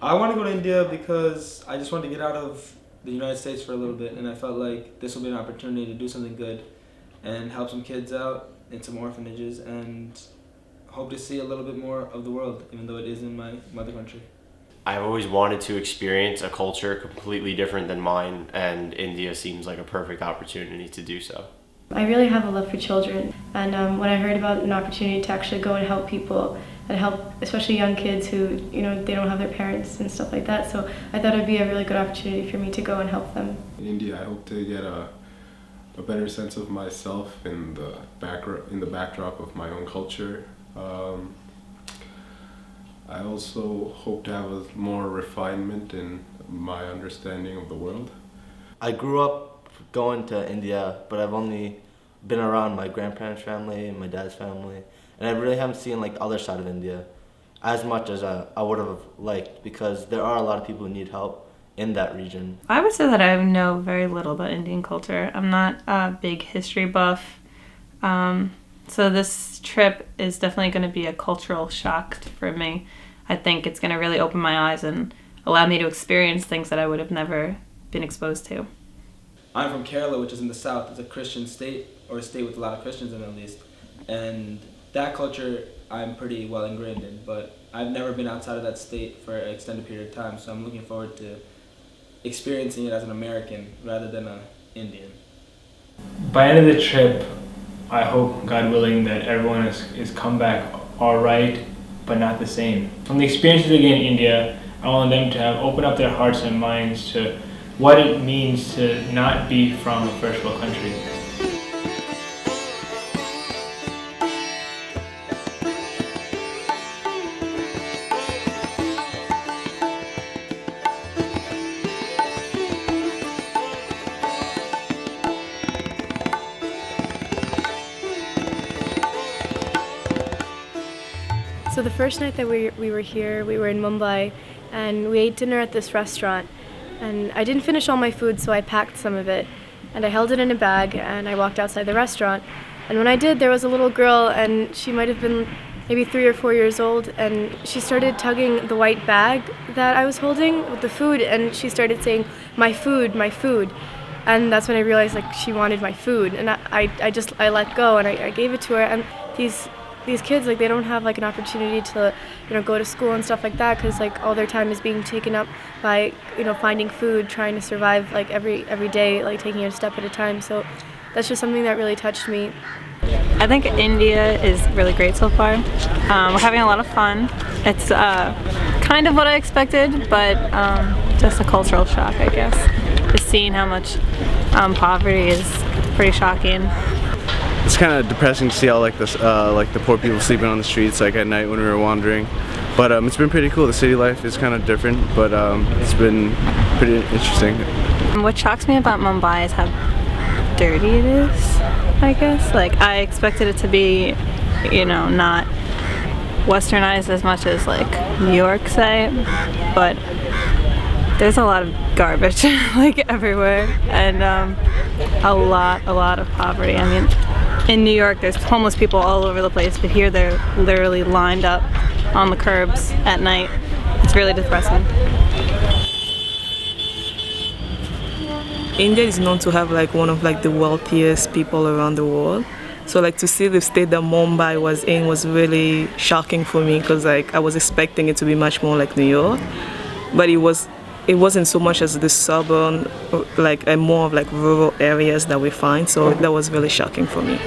I want to go to India because I just want to get out of the United States for a little bit, and I felt like this will be an opportunity to do something good and help some kids out in some orphanages and hope to see a little bit more of the world, even though it is in my mother country. I've always wanted to experience a culture completely different than mine, and India seems like a perfect opportunity to do so. I really have a love for children, and when I heard about an opportunity to actually go and help people and help especially young kids who, they don't have their parents and stuff like that, so I thought it would be a really good opportunity for me to go and help them. In India, I hope to get a better sense of myself in the backdrop of my own culture. I also hope to have a more refinement in my understanding of the world. I grew up going to India, but I've only been around my grandparents' family and my dad's family, and I really haven't seen like the other side of India as much as I would have liked, because there are a lot of people who need help in that region. I would say that I know very little about Indian culture. I'm not a big history buff, so this trip is definitely going to be a cultural shock for me. I think it's going to really open my eyes and allow me to experience things that I would have never been exposed to. I'm from Kerala, which is in the south. It's a Christian state, or a state with a lot of Christians in it at least. And that culture I'm pretty well ingrained in, but I've never been outside of that state for an extended period of time, so I'm looking forward to experiencing it as an American rather than an Indian. By the end of the trip, I hope, God willing, that everyone is come back all right, but not the same. From the experiences they get in India, I want them to have opened up their hearts and minds to what it means to not be from a first world country. So the first night that we were here, we were in Mumbai, and we ate dinner at this restaurant. And I didn't finish all my food, so I packed some of it. And I held it in a bag, and I walked outside the restaurant. And when I did, there was a little girl, and she might have been maybe 3 or 4 years old, and she started tugging the white bag that I was holding with the food, and she started saying, "My food, my food." And that's when I realized, like, she wanted my food. And I let go, and I gave it to her. And these kids, like, they don't have like an opportunity to go to school and stuff like that, because like all their time is being taken up by finding food, trying to survive like every day, like taking it a step at a time. So that's just something that really touched me. I think India is really great so far. We're having a lot of fun. It's kind of what I expected, but just a cultural shock, I guess. Just seeing how much poverty is pretty shocking. It's kind of depressing to see all like the poor people sleeping on the streets like at night when we were wandering. But it's been pretty cool. The city life is kind of different, but it's been pretty interesting. What shocks me about Mumbai is how dirty it is, I guess. Like, I expected it to be, not westernized as much as like New York, say, but there's a lot of garbage like everywhere, and a lot of poverty. I mean, in New York there's homeless people all over the place, but here they're literally lined up on the curbs at night. It's really depressing. India is known to have like one of like the wealthiest people around the world. So like to see the state that Mumbai was in was really shocking for me, because like I was expecting it to be much more like New York, but it wasn't so much as the suburban, like more of like rural areas that we find. So that was really shocking for me.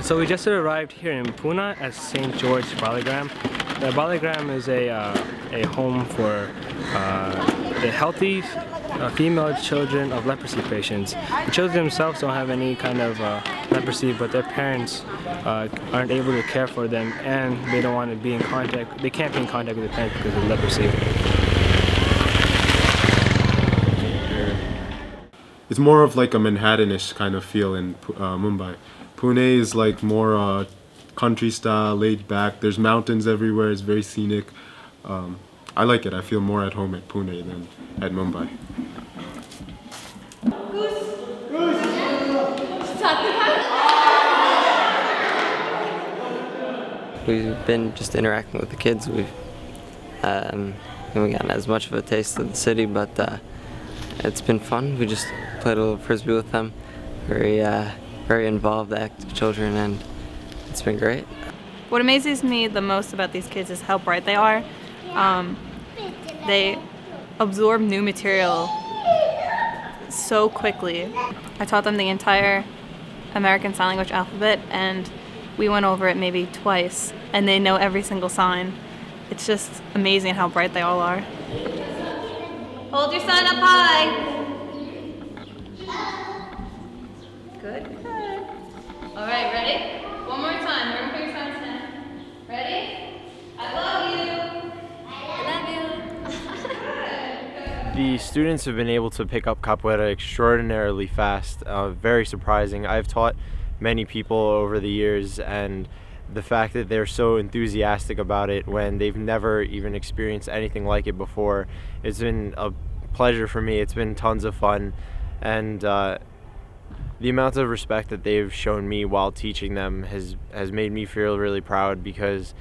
So we just arrived here in Pune at St. George Baligram. The Baligram is a home for the healthy female children of leprosy patients. The children themselves don't have any kind of leprosy, but their parents aren't able to care for them, and they don't want to be in contact. They can't be in contact with their parents because of leprosy. It's more of like a Manhattanish kind of feel in Mumbai. Pune is like more country style, laid back. There's mountains everywhere. It's very scenic. I like it. I feel more at home at Pune than at Mumbai. We've been just interacting with the kids. We haven't gotten as much of a taste of the city, but it's been fun. We just played a little frisbee with them. Very involved, active children, and it's been great. What amazes me the most about these kids is how bright they are. They absorb new material so quickly. I taught them the entire American Sign Language alphabet, and we went over it maybe twice, and they know every single sign. It's just amazing how bright they all are. Hold your sign up high. Good, good. All right, ready? One more time. We're gonna put your signs down. Ready? I love you. I love you. The students have been able to pick up capoeira extraordinarily fast, very surprising. I've taught many people over the years, and the fact that they're so enthusiastic about it when they've never even experienced anything like it before, it's been a pleasure for me. It's been tons of fun, and the amount of respect that they've shown me while teaching them has made me feel really proud, because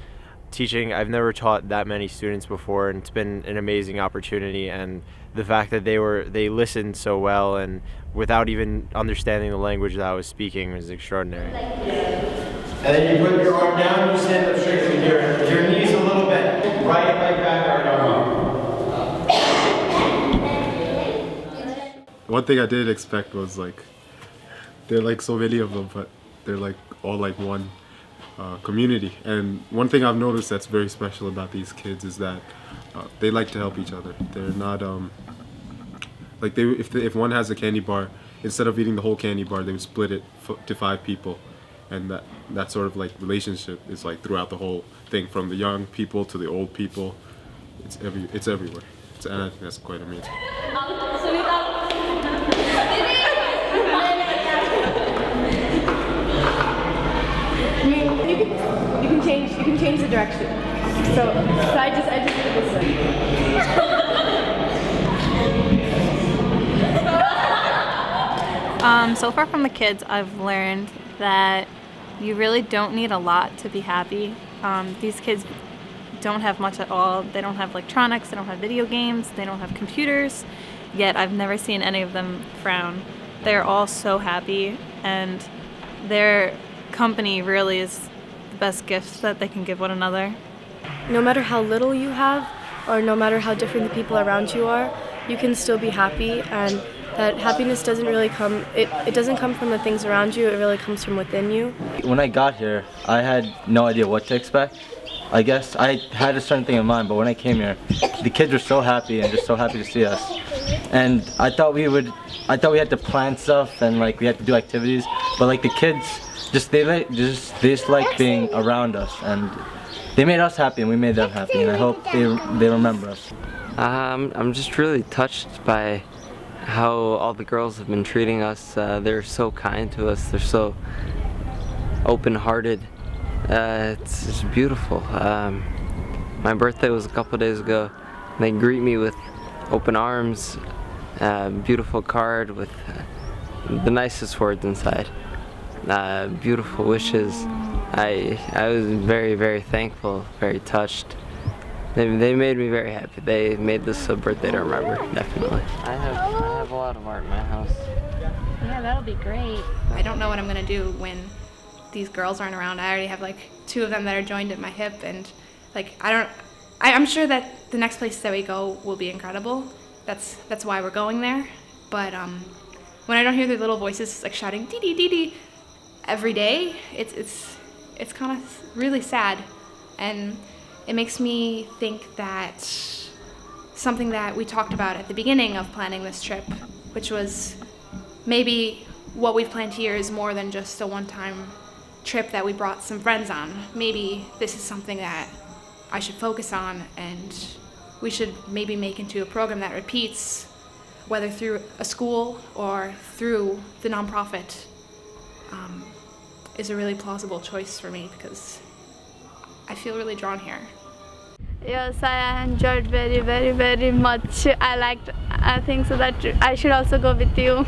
I've never taught that many students before, and it's been an amazing opportunity. And the fact that they listened so well and without even understanding the language that I was speaking was extraordinary. And then you put your arm down, you stand up straight with your knees a little bit. Right leg back, right arm up. One thing I didn't expect was there are like so many of them, but they're like all like one community. And one thing I've noticed that's very special about these kids is that they like to help each other. They're not if one has a candy bar, instead of eating the whole candy bar, they would split it to 5 people, and that sort of like relationship is like throughout the whole thing, from the young people to the old people. It's everywhere. And I think that's quite amazing. You can change the direction. So I just did it this way. So far from the kids, I've learned that you really don't need a lot to be happy. These kids don't have much at all. They don't have electronics, they don't have video games, they don't have computers, yet I've never seen any of them frown. They're all so happy, and their company really is the best gift that they can give one another. No matter how little you have, or no matter how different the people around you are, you can still be happy, and that happiness doesn't really come, it doesn't come from the things around you, it really comes from within you. When I got here, I had no idea what to expect. I guess I had a certain thing in mind, but when I came here, the kids were so happy and just so happy to see us. And I thought we had to plan stuff and we had to do activities, but the kids they just like being around us, and they made us happy and we made them happy, and I hope they remember us. I'm just really touched by how all the girls have been treating us. They're so kind to us. They're so open-hearted. It's beautiful. My birthday was a couple days ago. They greet me with open arms, beautiful card with the nicest words inside, beautiful wishes. I was very, very thankful, very touched. They made me very happy. They made this a birthday to remember, definitely. I have a lot of art in my house. Yeah, that'll be great. I don't know what I'm gonna do when these girls aren't around. I already have 2 of them that are joined at my hip, and I'm sure that the next place that we go will be incredible. That's why we're going there. But when I don't hear their little voices shouting dee dee dee dee every day, it's kind of really sad, and it makes me think that something that we talked about at the beginning of planning this trip, which was maybe what we've planned here is more than just a one-time trip that we brought some friends on. Maybe this is something that I should focus on, and we should maybe make into a program that repeats, whether through a school or through the nonprofit, is a really plausible choice for me, because I feel really drawn here. Yes, I enjoyed very much. I think so that I should also go with you.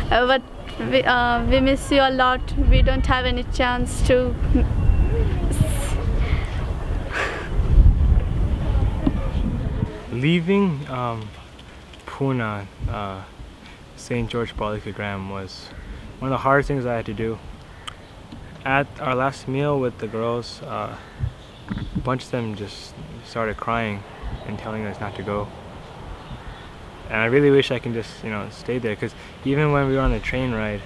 But we miss you a lot. We don't have any chance to. Leaving Pune, St. George Balikagram was one of the hardest things I had to do. At our last meal with the girls, a bunch of them just started crying and telling us not to go. And I really wish I can just, stay there, because even when we were on the train ride,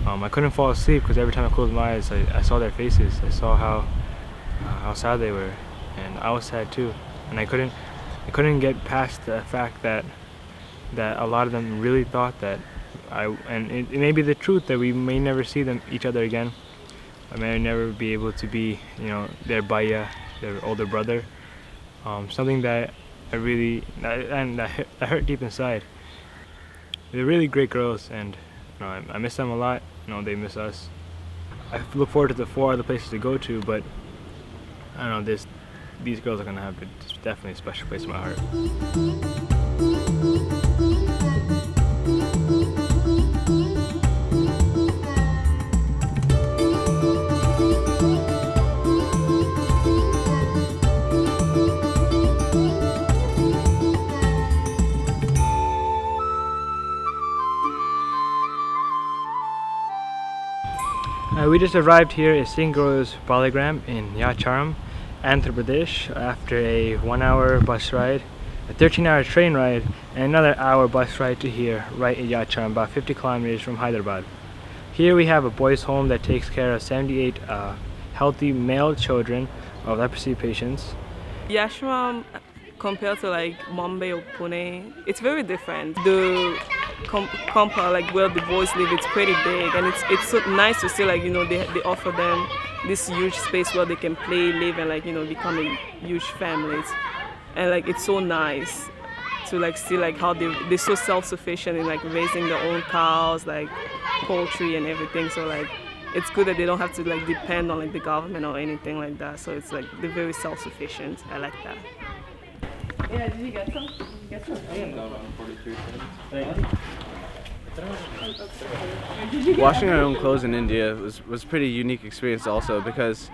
I couldn't fall asleep because every time I closed my eyes, I saw their faces. I saw how sad they were, and I was sad too. And I couldn't get past the fact that a lot of them really thought that and it may be the truth that we may never see each other again. I may never be able to be, their bhaiya, their older brother. Something that that hurt deep inside. They're really great girls, and I miss them a lot. They miss us. I look forward to the 4 other places to go to, but I don't know, these girls are gonna have definitely a special place in my heart. We just arrived here at St. George Balikagram in Yacharam, Andhra Pradesh, after a 1-hour bus ride, a 13-hour train ride, and another hour bus ride to here, right in Yacharam, about 50 kilometers from Hyderabad. Here we have a boys' home that takes care of 78 healthy male children of leprosy patients. Yacharam, compared to like Mumbai or Pune, it's very different. The compound, like where the boys live, it's pretty big, and it's so nice to see, like, they offer them this huge space where they can play, live, and become a huge families. And like it's so nice to like see like how they're so self-sufficient in like raising their own cows, like poultry and everything. So like it's good that they don't have to like depend on like the government or anything like that. So it's like they're very self-sufficient. I like that. Yeah, did you get some? I am down on 43 Washing our own clothes in India was a pretty unique experience also, because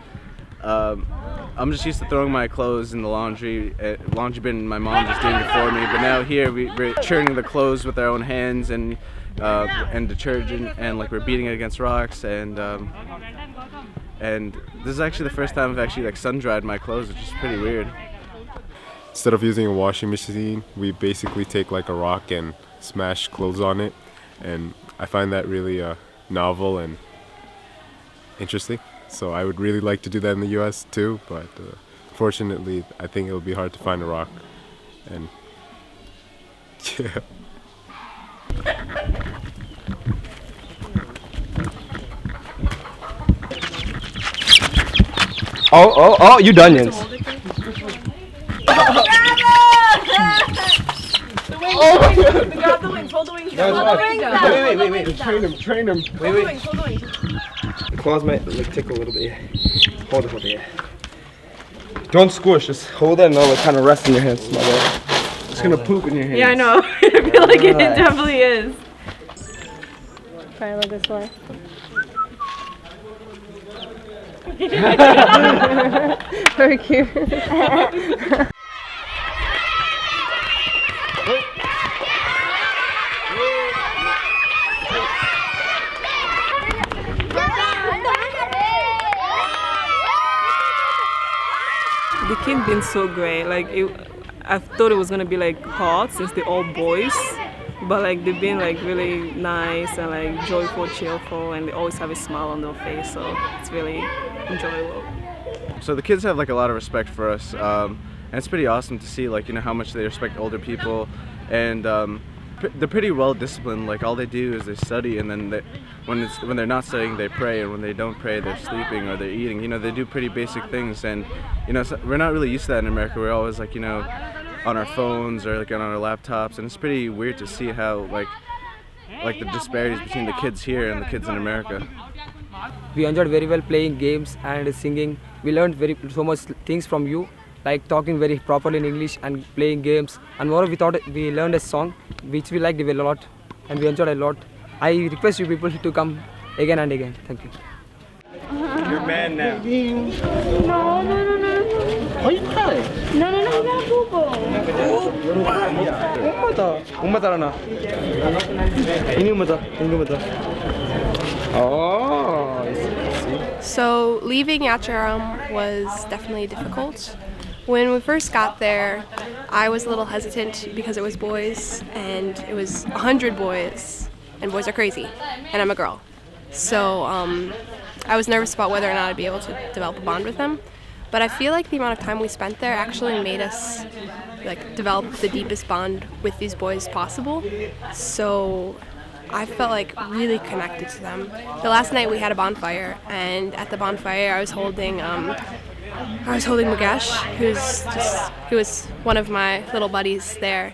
I'm just used to throwing my clothes in the laundry bin, and my mom just doing it for me. But now here we're churning the clothes with our own hands and detergent, and like we're beating it against rocks, and this is actually the first time I've actually like sun dried my clothes, which is pretty weird. Instead of using a washing machine, we basically take like a rock and smash clothes on it, and I find that really novel and interesting. So I would really like to do that in the US too, but fortunately I think it'll be hard to find a rock. And yeah. Oh, you done, Jens. Oh my God! Grab the wings, hold the wings down. Hold the wings down. Wait. Train him. Wait. Hold the wings. The claws might like tickle a little bit. Yeah. Hold it, yeah. Don't squish, just hold it and I'll kind of rest in your hands, my boy. It's gonna poop in your hands. Yeah, I know. I feel like it definitely is. Try a little this way. Very cute. The kid been so great. Like I thought it was gonna be like hard since they're all boys, but like they've been like really nice and like joyful, cheerful, and they always have a smile on their face. So it's really enjoyable. So the kids have like a lot of respect for us, and it's pretty awesome to see like how much they respect older people, and they're pretty well disciplined. Like all they do is they study, and then when they're not studying they pray, and when they don't pray they're sleeping or they're eating. They do pretty basic things, and so we're not really used to that in America. We're always like on our phones or like on our laptops, and it's pretty weird to see how like the disparities between the kids here and the kids in America. We enjoyed very well playing games and singing. We learned so much things from you, like talking very properly in English and playing games. And moreover, we learned a song which we liked a lot and we enjoyed a lot. I request you people to come again and again. Thank you. You're banned now. No. Why you crying? No, you gotta poop. 엄마 따라나. 이니 엄마 따. Oh. So leaving Yacharam was definitely difficult. When we first got there, I was a little hesitant because it was boys, and it was 100 boys, and boys are crazy, and I'm a girl. So I was nervous about whether or not I'd be able to develop a bond with them. But I feel like the amount of time we spent there actually made us like develop the deepest bond with these boys possible. So I felt like really connected to them. The last night we had a bonfire, and at the bonfire I was holding Mukesh, who was one of my little buddies there,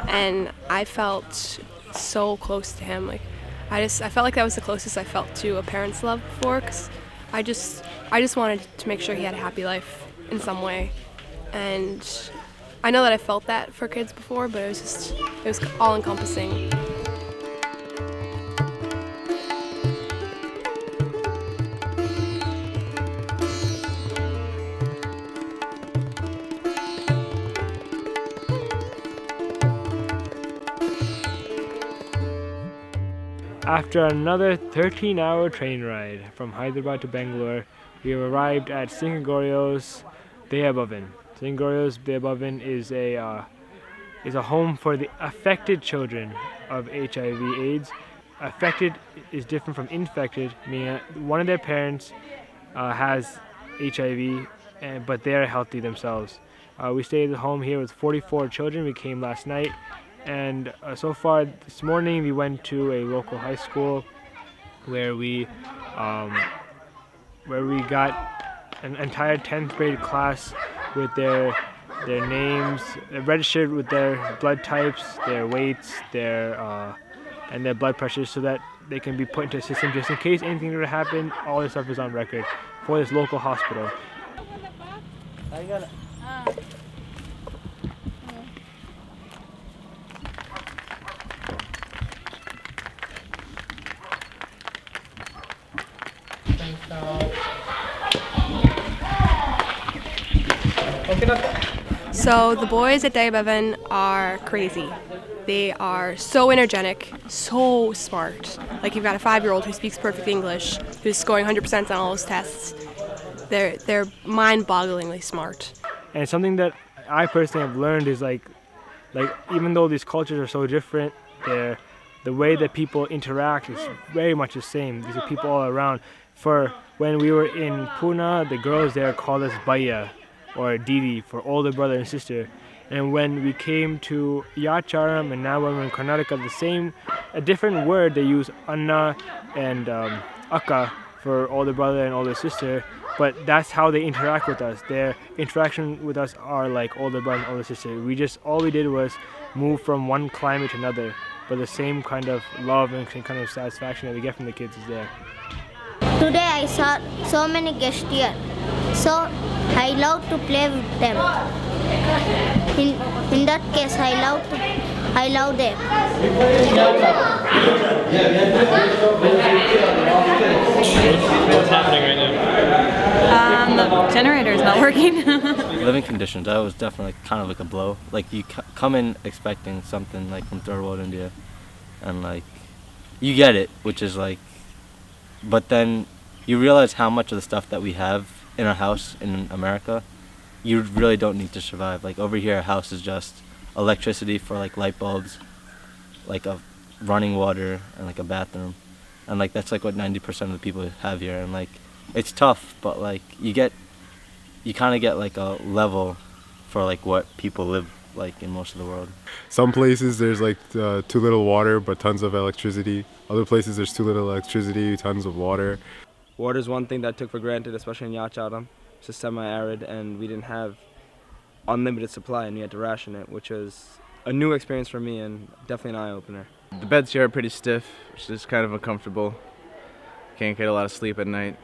and I felt so close to him. Like I felt like that was the closest I felt to a parent's love before, because I just wanted to make sure he had a happy life in some way. And I know that I felt that for kids before, but it was all encompassing. After another 13-hour train ride from Hyderabad to Bangalore, we have arrived at Singagorio's Deyabhavan. Singagorio's Deyabhavan is a home for the affected children of HIV/AIDS. Affected is different from infected, meaning one of their parents has HIV, but they are healthy themselves. We stayed at the home here with 44 children. We came last night. And so far this morning we went to a local high school where we got an entire 10th grade class with their names registered with their blood types, their weights, and their blood pressures, so that they can be put into a system just in case anything were to happen. All this stuff is on record for this local hospital. So the boys at Deyabhavan are crazy. They are so energetic, so smart. Like you've got a 5-year-old who speaks perfect English, who's scoring 100% on all his tests. They're mind-bogglingly smart. And something that I personally have learned is like even though these cultures are so different, the way that people interact is very much the same. These are people all around. For when we were in Pune, the girls there called us Bhaiya or Didi for older brother and sister. And when we came to Yacharam and now when we're in Karnataka, a different word, they use Anna and Akka for older brother and older sister, but that's how they interact with us. Their interaction with us are like older brother and older sister. All we did was move from one climate to another, but the same kind of love and same kind of satisfaction that we get from the kids is there. Today I saw so many guests here, so I love to play with them. In that case, I love them. What's happening right now? The generator is not working. Living conditions, that was definitely kind of like a blow. Like you come in expecting something like from third world India, and like you get it, which is like, but then you realize how much of the stuff that we have in our house in America, you really don't need to survive. Like over here, a house is just electricity for like light bulbs, like a running water, and like a bathroom, and like that's like what 90% of the people have here. And like it's tough, but like you kind of get like a level for like what people live like in most of the world. Some places there's like too little water but tons of electricity. Other places there's too little electricity, tons of water. Water is one thing that I took for granted, especially in Yacharam. It's just semi-arid and we didn't have unlimited supply and we had to ration it, which was a new experience for me and definitely an eye-opener. The beds here are pretty stiff, which is kind of uncomfortable. Can't get a lot of sleep at night.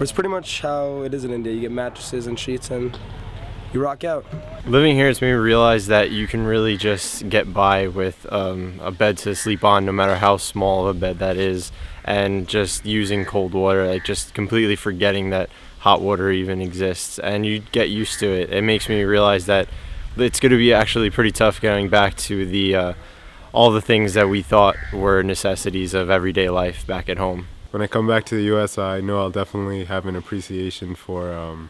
It's pretty much how it is in India. You get mattresses and sheets and you rock out. Living here has made me realize that you can really just get by with a bed to sleep on, no matter how small of a bed that is, and just using cold water, like just completely forgetting that hot water even exists, and you get used to it. It makes me realize that it's going to be actually pretty tough going back to the all the things that we thought were necessities of everyday life back at home. When I come back to the U.S., I know I'll definitely have an appreciation for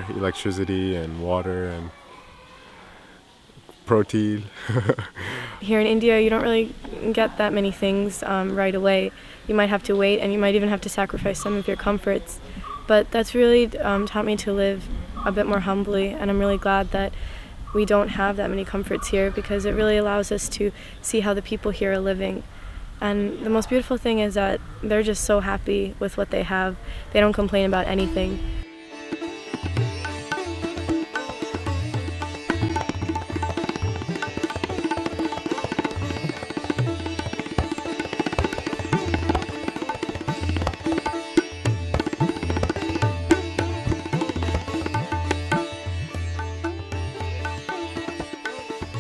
electricity and water and protein. Here in India, you don't really get that many things right away. You might have to wait, and you might even have to sacrifice some of your comforts. But that's really taught me to live a bit more humbly, and I'm really glad that we don't have that many comforts here, because it really allows us to see how the people here are living. And the most beautiful thing is that they're just so happy with what they have. They don't complain about anything.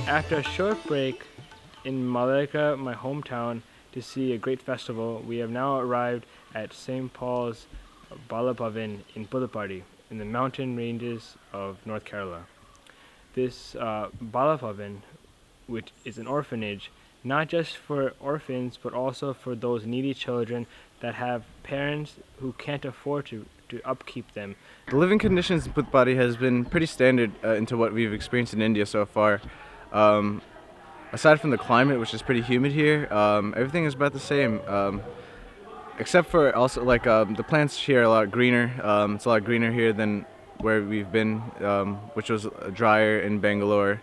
After a short break in Malayaka, my hometown, to see a great festival, we have now arrived at St. Paul's Balapavin in Puduparthi, in the mountain ranges of North Kerala. This Balapavin, which is an orphanage, not just for orphans, but also for those needy children that have parents who can't afford to upkeep them. The living conditions in Puduparthi has been pretty standard into what we've experienced in India so far. Aside from the climate, which is pretty humid here, everything is about the same, except for also like the plants here are a lot greener. It's a lot greener here than where we've been, which was drier in Bangalore.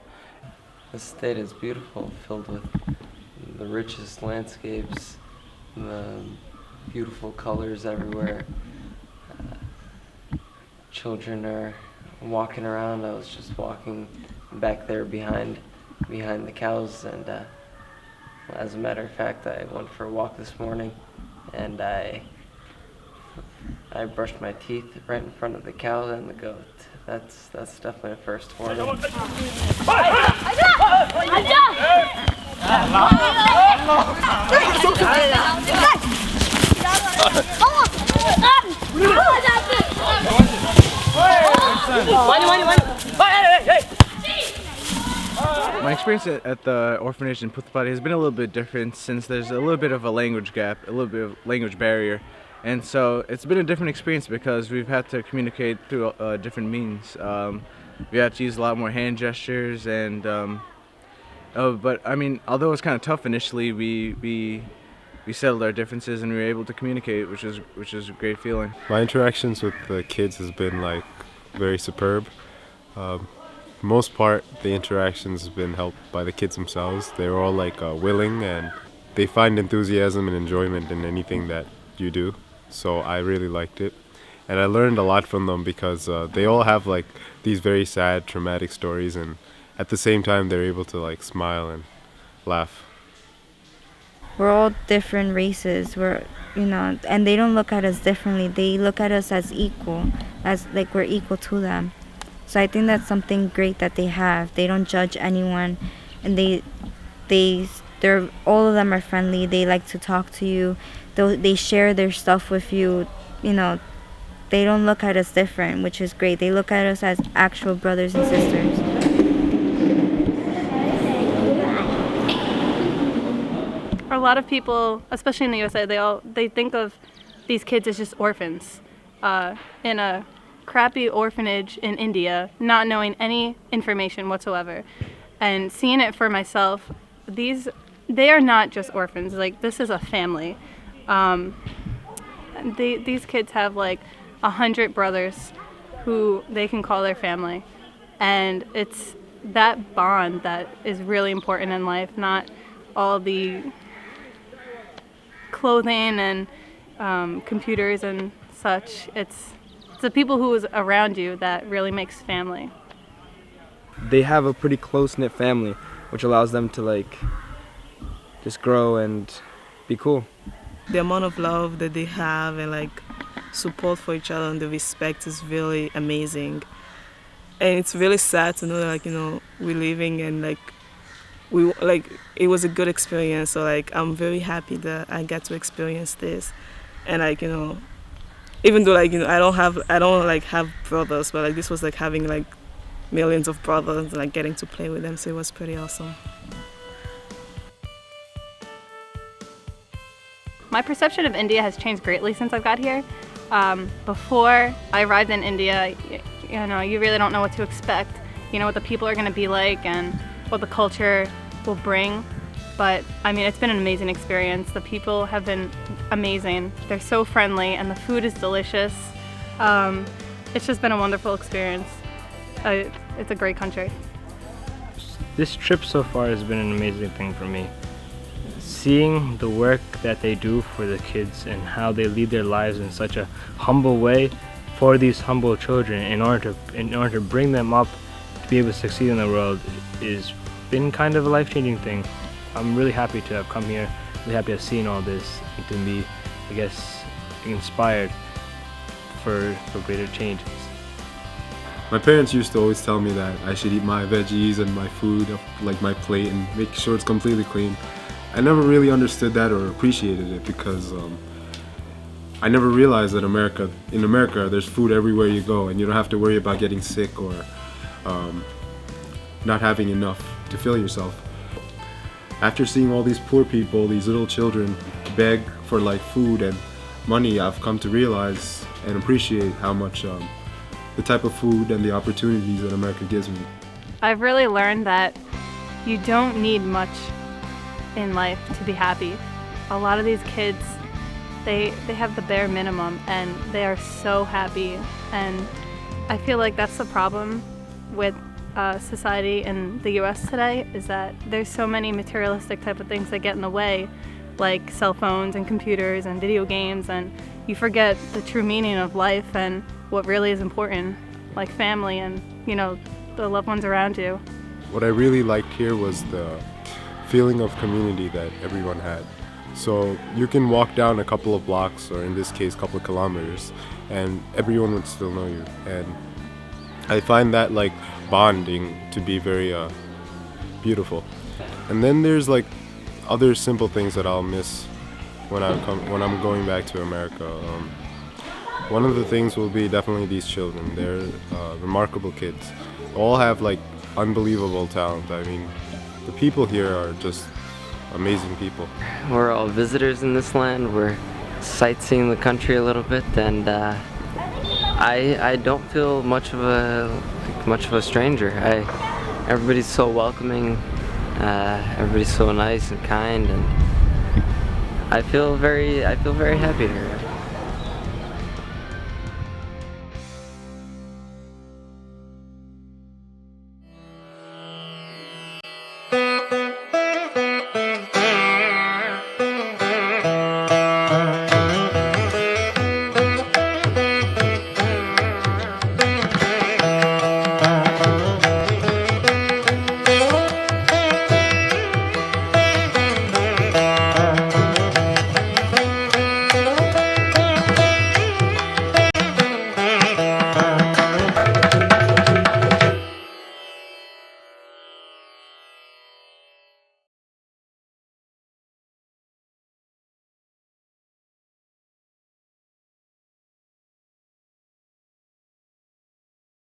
The state is beautiful, filled with the richest landscapes, the beautiful colors everywhere. Children are walking around. I was just walking back there behind the cows, and as a matter of fact, I went for a walk this morning, and I brushed my teeth right in front of the cow and the goat. That's definitely a first for me. My experience at the orphanage in Puduparthi has been a little bit different, since there's a little bit of a language gap, a little bit of language barrier, and so it's been a different experience because we've had to communicate through different means. We had to use a lot more hand gestures, and but I mean, although it was kind of tough initially, we settled our differences and we were able to communicate, which is a great feeling. My interactions with the kids has been like very superb. For the most part, the interactions have been helped by the kids themselves. They're all like willing, and they find enthusiasm and enjoyment in anything that you do. So I really liked it, and I learned a lot from them because they all have like these very sad, traumatic stories, and at the same time they're able to like smile and laugh. We're all different races. And they don't look at us differently. They look at us as equal, as like we're equal to them. So I think that's something great that they have. They don't judge anyone, and they're all of them are friendly. They like to talk to you. They share their stuff with you. They don't look at us different, which is great. They look at us as actual brothers and sisters. A lot of people, especially in the USA, they think of these kids as just orphans in a crappy orphanage in India, not knowing any information whatsoever. And seeing it for myself, they are not just orphans. Like, this is a family. These kids have like 100 brothers who they can call their family, and it's that bond that is really important in life, not all the clothing and computers and such. It's the people who is around you that really makes family. They have a pretty close-knit family, which allows them to like just grow and be cool. The amount of love that they have and like support for each other and the respect is really amazing. and it's really sad to know that, like, you know, we're leaving, and like it was a good experience. So like I'm very happy that I got to experience this, and like, you know, even though like, you know, I don't like have brothers, but like this was like having like millions of brothers, like getting to play with them. So it was pretty awesome. My perception of India has changed greatly since I've got here. Before I arrived in India, you know, you really don't know what to expect. You know what the people are going to be like and what the culture will bring. But I mean, it's been an amazing experience. The people have been amazing. They're so friendly and the food is delicious. It's just been a wonderful experience. It's a great country. This trip so far has been an amazing thing for me. Seeing the work that they do for the kids and how they lead their lives in such a humble way for these humble children in order to bring them up to be able to succeed in the world is been kind of a life-changing thing. I'm really happy to have come here, really happy to have seen all this and to be, I guess, inspired for greater changes. My parents used to always tell me that I should eat my veggies and my food, like my plate, and make sure it's completely clean. I never really understood that or appreciated it because I never realized that in America there's food everywhere you go, and you don't have to worry about getting sick or not having enough to fill yourself. After seeing all these poor people, these little children beg for like food and money, I've come to realize and appreciate how much the type of food and the opportunities that America gives me. I've really learned that you don't need much in life to be happy. A lot of these kids, they have the bare minimum and they are so happy, and I feel like that's the problem with society in the US today, is that there's so many materialistic type of things that get in the way, like cell phones and computers and video games, and you forget the true meaning of life and what really is important, like family and, you know, the loved ones around you. What I really liked here was the feeling of community that everyone had. So you can walk down a couple of blocks, or in this case, a couple of kilometers, and everyone would still know you. And I find that like bonding to be very beautiful. And then there's like other simple things that I'll miss when I'm going back to America. One of the things will be definitely these children. They're remarkable kids. All have like unbelievable talent. I mean, the people here are just amazing people. We're all visitors in this land. We're sightseeing the country a little bit, and I don't feel much of a stranger. Everybody's so welcoming. Everybody's so nice and kind, and I feel very happy here.